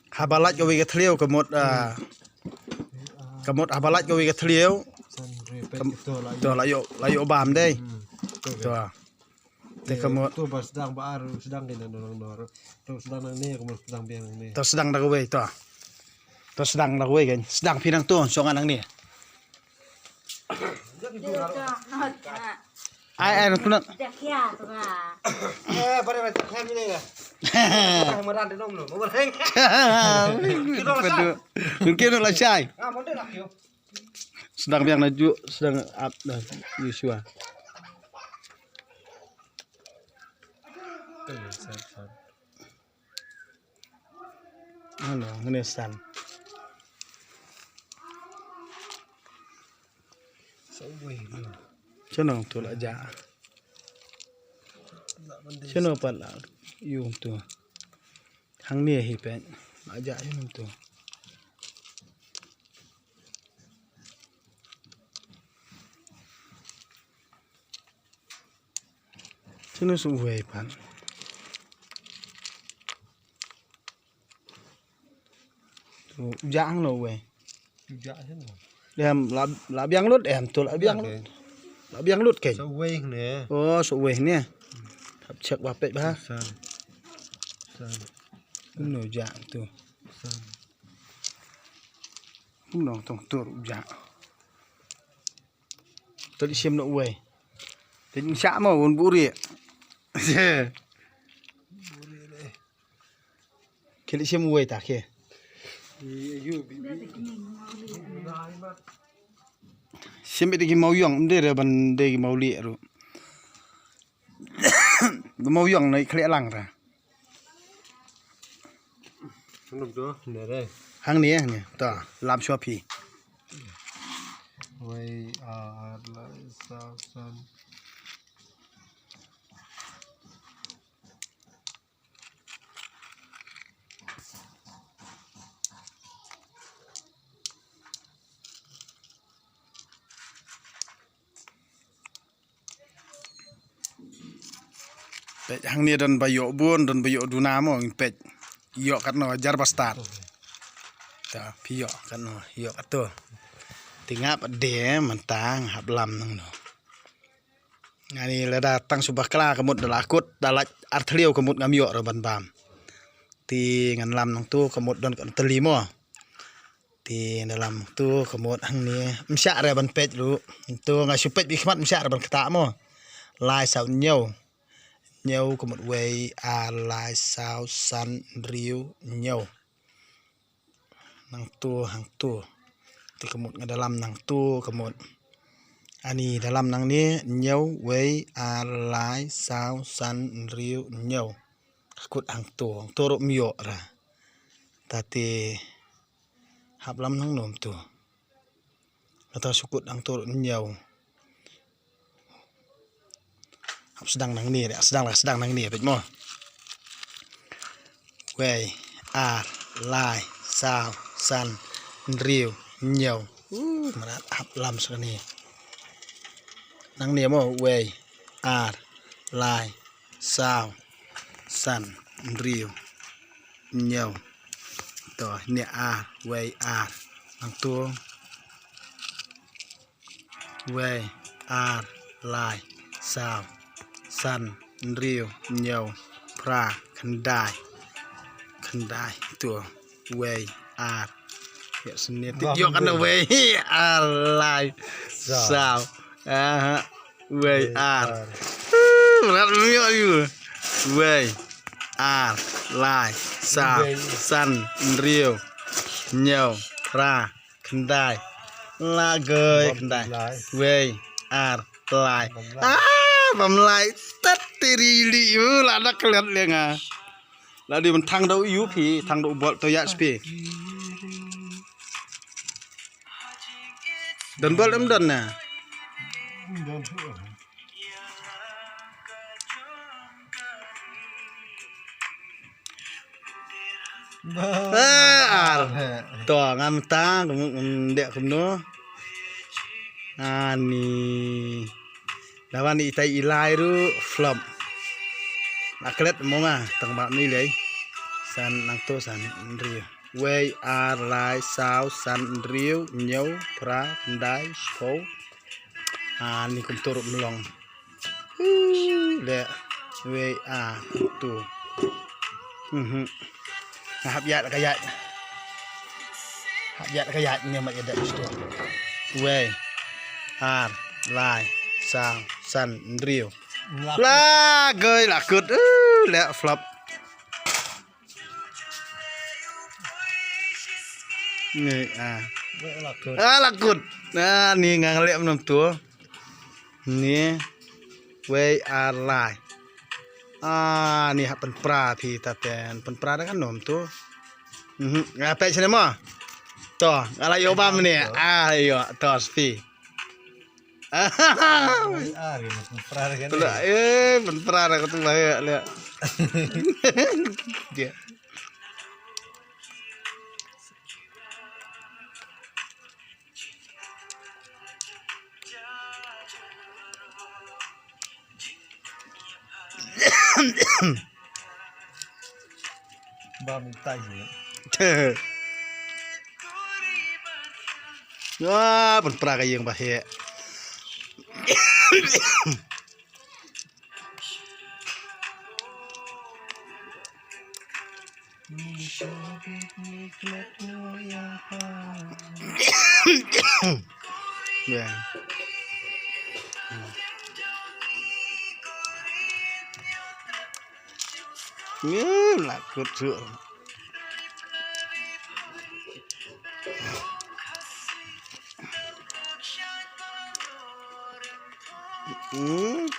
habalat gawe gathliau kamut kamut habalat gawe gathliau to layo bam deh to te kamut tu pas sedang baar sedang di nor tu sedang ni kamu sedang biang ni to sedang dah gawe to sedang dah gawe kan sedang pinang tu songan nang ni ai nak nak pada macam kan ni lah meran di nom lo mereng mungkin nak cai model lah yo sedang biang naju sedang up dah Yusua ano ngene san Chano tu lah ja. Chano pala yung tu. Hang ni hipen. Aja yung tu. Chano suwe pan. Tu jang no we. juga sini Em là biang lút em tu là biang lút keng. saweh nè Oh suwe ni. Hab cek bapet bah. san No jang tu. No tong tu jang. Tadi sim no we. Tadi sak mau un buri. Kili sim we tak ke. Sim itu mau yang dia ban dia mau lihat ru. Mau yang naik kelak lang ra. Không được nè đây Hang ni ta làm Shopee. quay lại sao san Pet hang ni dan bayo bun dan bayo dunamo pet. Yo kat no jar bastar. Ta pio kan no yo kat tu. Tingap de mentang hablam nang no. Ngani la datang subah kala kemut dalakut dalat artliu kemut ngamyo ro ban bam. Ti ngan lam nang tu kemut don kan telimo. Ti dalam tu kemut hang ni msyak re ban pet lu. Tu ngasupet bikmat msyak re ban kata mo. Lai sau nhau. Nhau có một way lai sao san riu nhau nang tu hang tu thì có một dalam nang tu có một ani dalam nang ni nhau way lai sao san riu nhau kut hang tu ro mio ra tati hab lam nang nom tu atau sukut hang tu nhau sedang nang ni sedang nang ni bet mo way lai sao san riu nhau marat hab lam sekali nang ni mo way lai sao san riu nhau to ni way nang tu way lai sao san riu nhau pra khandai tu way ya senit yo kan way lai sao way berat mio you way lai sao san riu nhau pra khandai la gơi khandai way lai bầm lại tất tiri li là đã keliat liền à là đi mình thang đậu yếu thì thang đậu bọt tôi dạy spi đần bọt lắm đần nè to ngam ta cũng đẹp không nó ani lawan itai ilai ru flop. Aklet monga tang bab ni lei. san nang tu san riu we are lai sao san riu nhau pra dai ko ni kum turut melong le we are tu hab ya kayat nya ma ada sto we are lai sao san riu la gơi là cướt lẹ flop này là cướt ni ngang lẹ nằm tua ni way are lai ni hak penpra pi tapen penpra kan nom tu ngape sini mo to ala yo bam ni ayo to spi penpra aku tuh bahaya lihat dia ba mình tay gì penpra kayak yang bahaya yeah. Là cướp rượu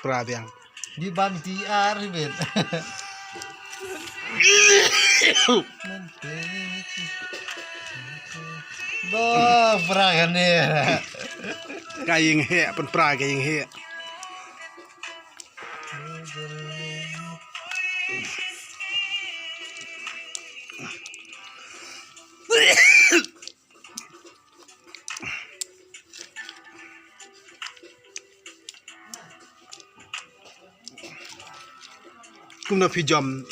perhatian di ban TR bet bo peragan ni kayak he penpra kayak he cũng nó phi jom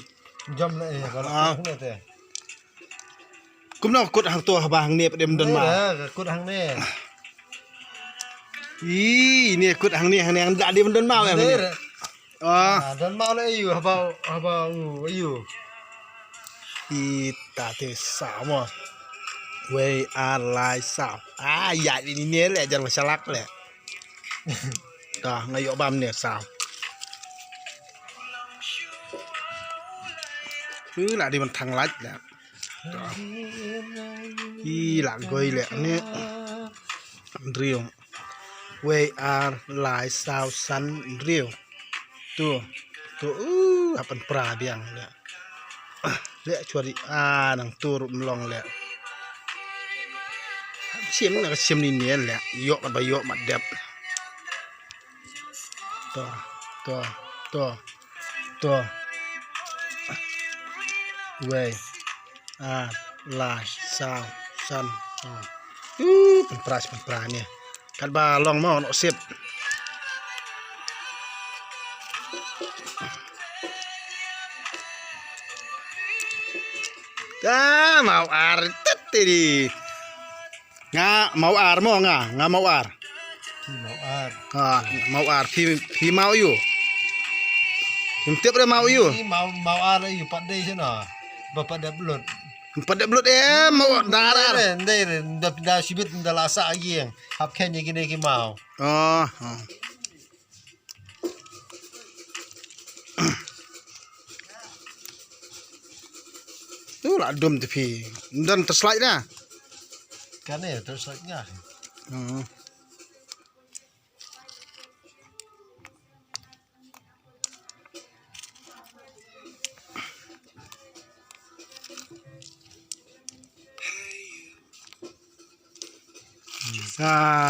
lại kalau ni teh cũng nó cột hàng tua hàng nếp đem đơn mà cột hàng ni ini cột hàng ni hàng đã đem đơn mau này dan mau le ayu apa ayu ta te sao mà we are like sao dạ đi nè lẹ jangan masalah lẹ ngayo bam nè sao cứ là đi bằng thằng lách nè là gọi lẹ nè riêu we are like sao san riêu tu apan pra biang lẹ lẹ chua đi nang tu rum long lẹ xiêm đi nè lẹ yok mà yok mặt đẹp to we are like sao san penpra ni kan ba long mau no sip mau ar tedi mau ar mo nga mau ar mau ar phi mau yu tiếp đây mau yu mau ar yu pat dei sana bapak dah belut mau darah đây dah sibit dah lasak lagi yang hap kenya gini mau tu lah dom tapi dan terslide dah kan ya terslide-nya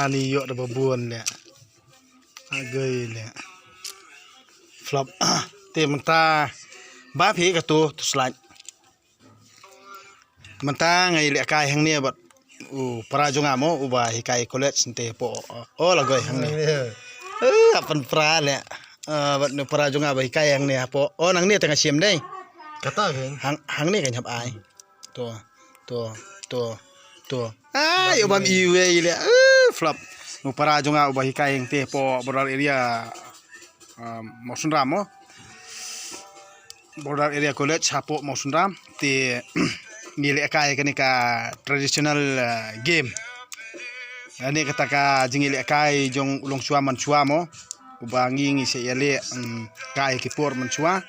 ni yok dah berbuan leh agay leh flop te mentah ba phi ka tu slide mentah ngai leh kai hang ni bat para jonga mo ubah hikai college nte po la goy hang ni apan pra leh bat ne para jonga ba hikai hang ni po nang ni tengah sim dei kata kan hang ni kan hab ai to ai ubam iwe ile flop para jonga ubah hikai yang te po border area Mausun Ram mo border area college hapo Mausun Ram te nile kai kan ka traditional game ani kata ka jingile kai jong ulong chua man chua mo ubangi ngi se yale kai ki por man chua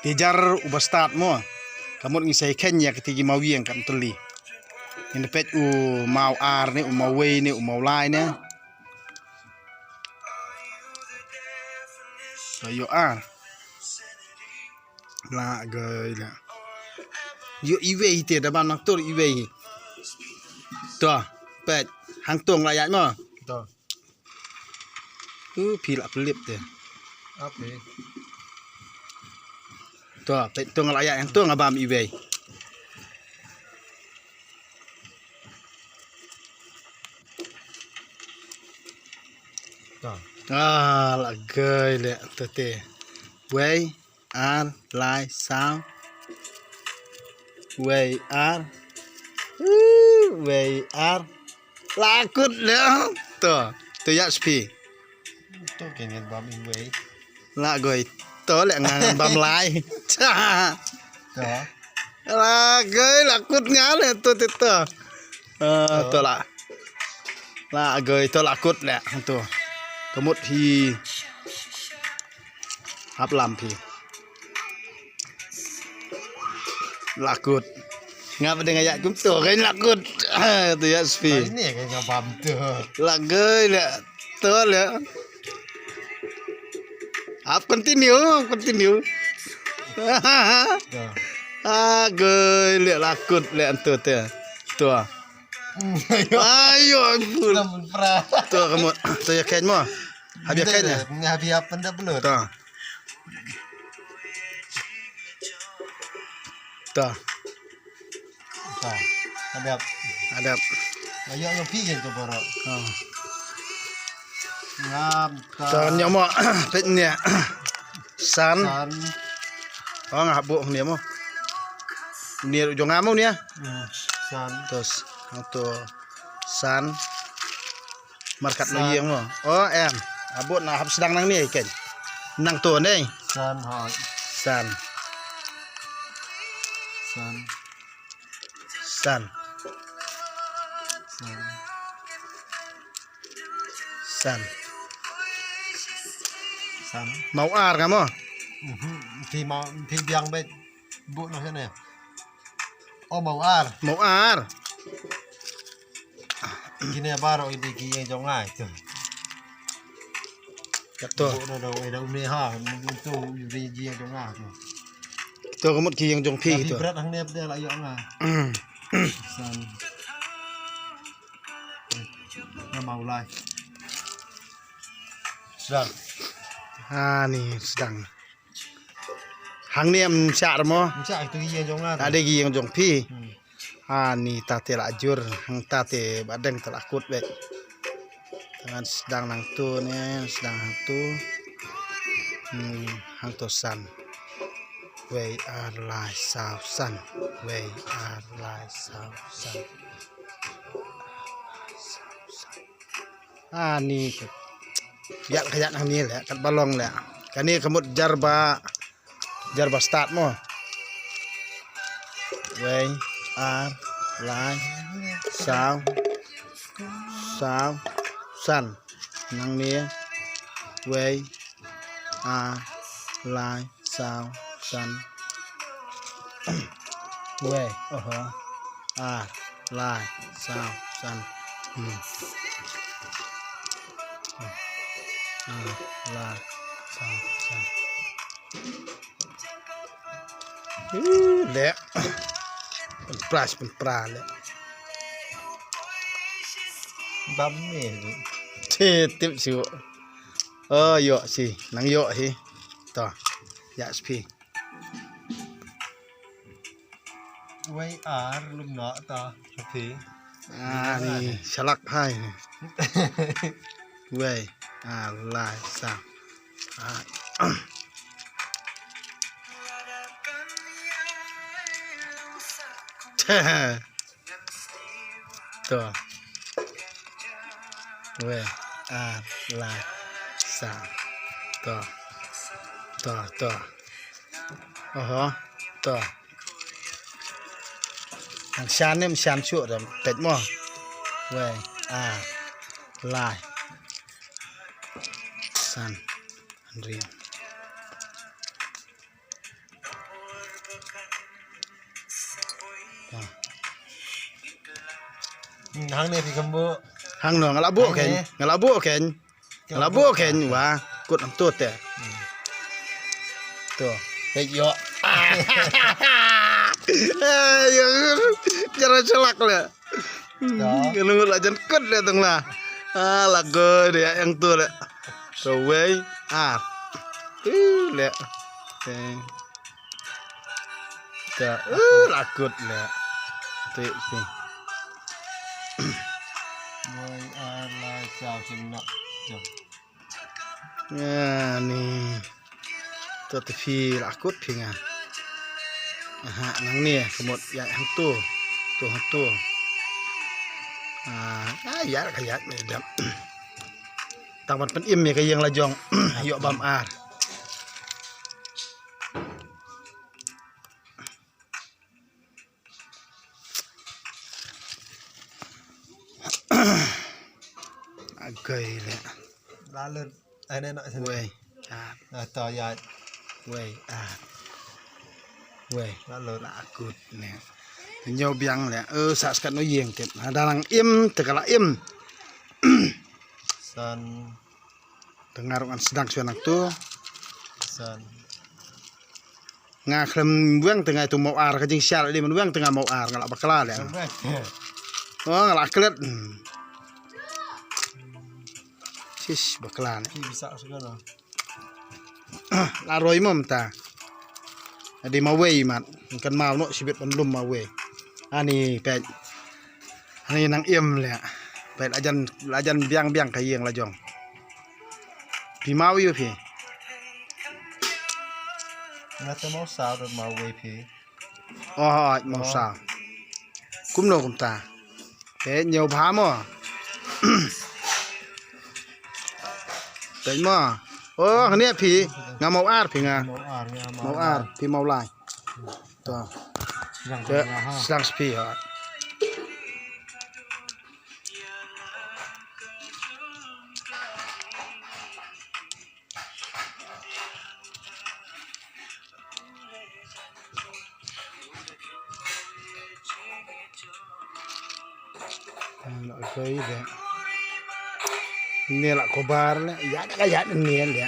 dijar uba start mo kamut ngi sai Kenya ketigi mawieng kam tuli in pet u mau ar ni u mau wei ni u mau lai ni so yo ar la gai la yo iwe te da ban nak tur iwe to pet hang tong la yat mo to pi la pelip te apa to pet tong la yat hang tong abam iwe to la gai le te wei ar lai sao wei ar lakut le to ya spi to kengen bam iwe la goi to le ngang bam lai cha to la goi lakut nga le to to la goi to lakut le to kemut hi hap lam pi lakut ngapa dengan ayat kum tu kan lakut tu ya spi ini kan bam tu lagai le tu le up continue to gai le lakut le tu tu ayo pun namun pra tu kamu tu ya ken mo habis ken ya ngabi apa ndak belut tu tu to ada ada ayo yo pigin to boro ngam tu nyomo pet ni san san oh ngah bu ni mo ni jong amu ni san terus to san markat lagi mo oh em abot na hab sedang nang ni ken nang tu ni san ha san san san san san san mau ar kamu thì mà thì biang bên bộ nó thế này ô màu ar mau ar gini baru ini gini yang ngai tuh tu bộ nó đâu đâu ini ha itu ini gini yang ngai tuh tu kamu ki yang jong pi tapi tu berat hang dia dia lah yang ngai san nó màu lai sedang ni sedang hang ni em cha mo Cak itu gini yang ngai ada ki yang jong pi ni tate lajur hang tate badeng telakut bet tangan sedang nang tu ni sedang hang tu hang to san wei ar lai sao san wei ar lai sao san ni kayak hang ni le kat balong le kan ni kemut jarba start mo wei ar lai sao san nang ni wei ar lai sao san wei ar lai sao san lai sao san le pen pra le bấm nè tip siu yo si nang yo hi to ya spi quay ar lúc nọ ta thì ni salak hai wei lai sao tuh we la sa tuh tuh hàng sàn em sàn chuột rồi tết mò we la san riêng hàng này thì không bữa hàng nọ ngala bu ken wa kut am tu te tuh kayak yo cara celak lah kalau lah jangan kut deh tong lah lagu dia yang tu deh rồi lẹ lakut lẹ tuyệt vời Mời là chào chừng nọ nih tuh TV lakut pinga nang nih kemud ya hang tu ya kayak ni dam taman pen im ya kayang lajong yuk bam agai le lalu ini nak wey atau ya wey lalu lakut nè nhau biang lẹ sạ skat nó giềng tiệm đang im tegala im san tengarukan sedang suanang tu san ngaklem buang tengah itu mau ar kajing syal di buang tengah mau ar ngalak bakala lẹ ngalak kelet sis bakala nih bisa segala laroi mom ta di mawei mat kan mau no sibet belum mawei ani pet ani nang im le pet ajan biang kayeng lajong pi mau yu pi nggak mau sao được mau về phía mau sao kum no kum ta pe nhiều phá mo tới mo cái này pi ngà mau ar pi ngà mau ar pi mau lai to sedang sepi ha okay deh ini lah kobar lah ya kayak ini ya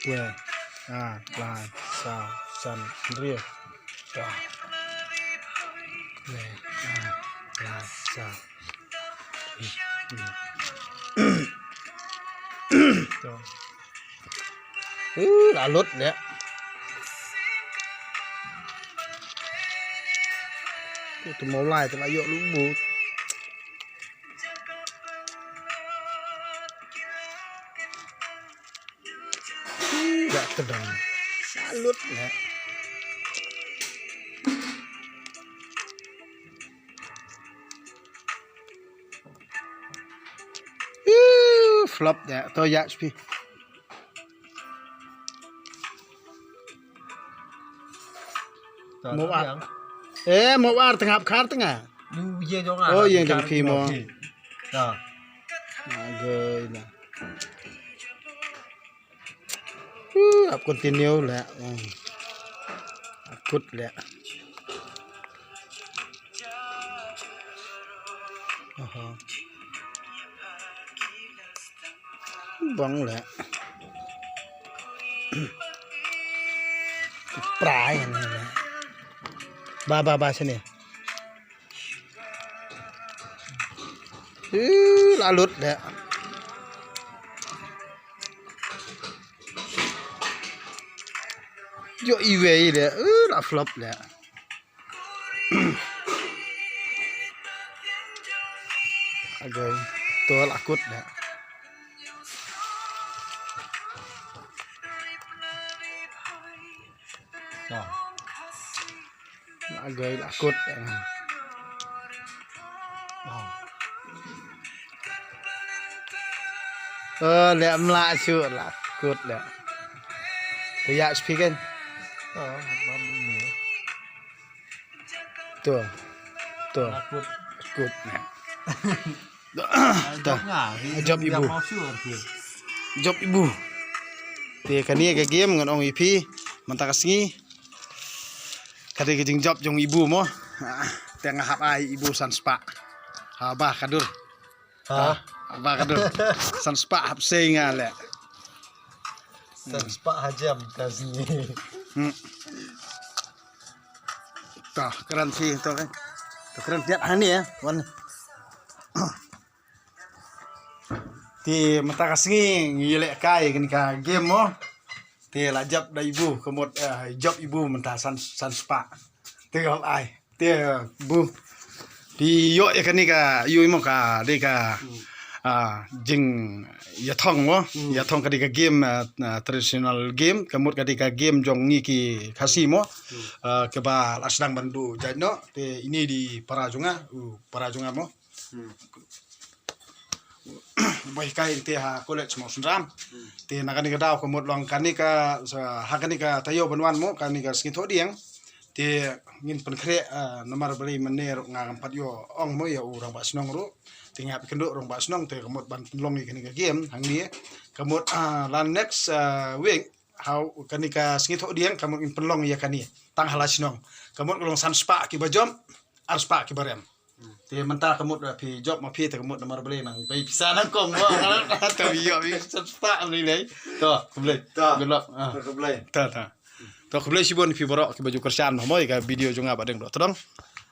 we lai sao san ria we lai sao là lút đấy tụi máu lại tụi lại dọn lũ bút gak kedang salut ya flop ya to ya spi mau mau ar tengah khar tengah oh yang jam phi mo rồi nè ap continue lẹ cút lẹ bóng lẹ prai này ba sini là lút lẹ yo iwe deh lah flop deh agak tuh lakut deh Agak lakut. Lihat melak cu lakut dah. Kayak speaker. Ini. Tuh. Tuh. Takut. Lakut. Job ngah. Job ibu. Mau sure tu. Job ibu. Ti kani ke game ngan ong IP mantaka singi. Kadi ke job jong ibu mo. Tengah hap ai ibu san spa. Abah kadur. Ha? Abah kadur. San spa hap singa le. Sepak hajam kat sini. Tuh, keren sih tuh kan. Tuh keren lihat ini ya, warna. Ti mata kasingi ngilek kai kan ka game mo. Ti lajab da ibu kemot job ibu menta san spa. Ti hol ai. Ti bu. Pi yo ya kan ni ka yu mo ka de ka jing yathong mo yathong kadika game traditional game kemut kadika game jong ni ki khasi mo ke ba lasdang bandu jano te ini di parajunga mo boy kai te ha college mo sunram te nakani ka daw kemut long kanika ha kanika tayo banwan mo kanika skito diang te ngin penkre nomor beli mener ngam patyo ong mo ya urang basnong ru tinggal kenduk rong basnong te kemut ban long ni kanika game hang ni kemut lan next week how kanika skito diang kemut in penlong ya kani tang halasnong kemut long san spa ki bajom ar spa ki barem te menta kemut pi job ma pi te kemut nomor beli nang bai pisa nang kom mo to yo pi san spa ni le to kublai good luck Keblai. ta to kublai sibon pi borok ki baju kerjaan mo ka video jo ngapa deng do tong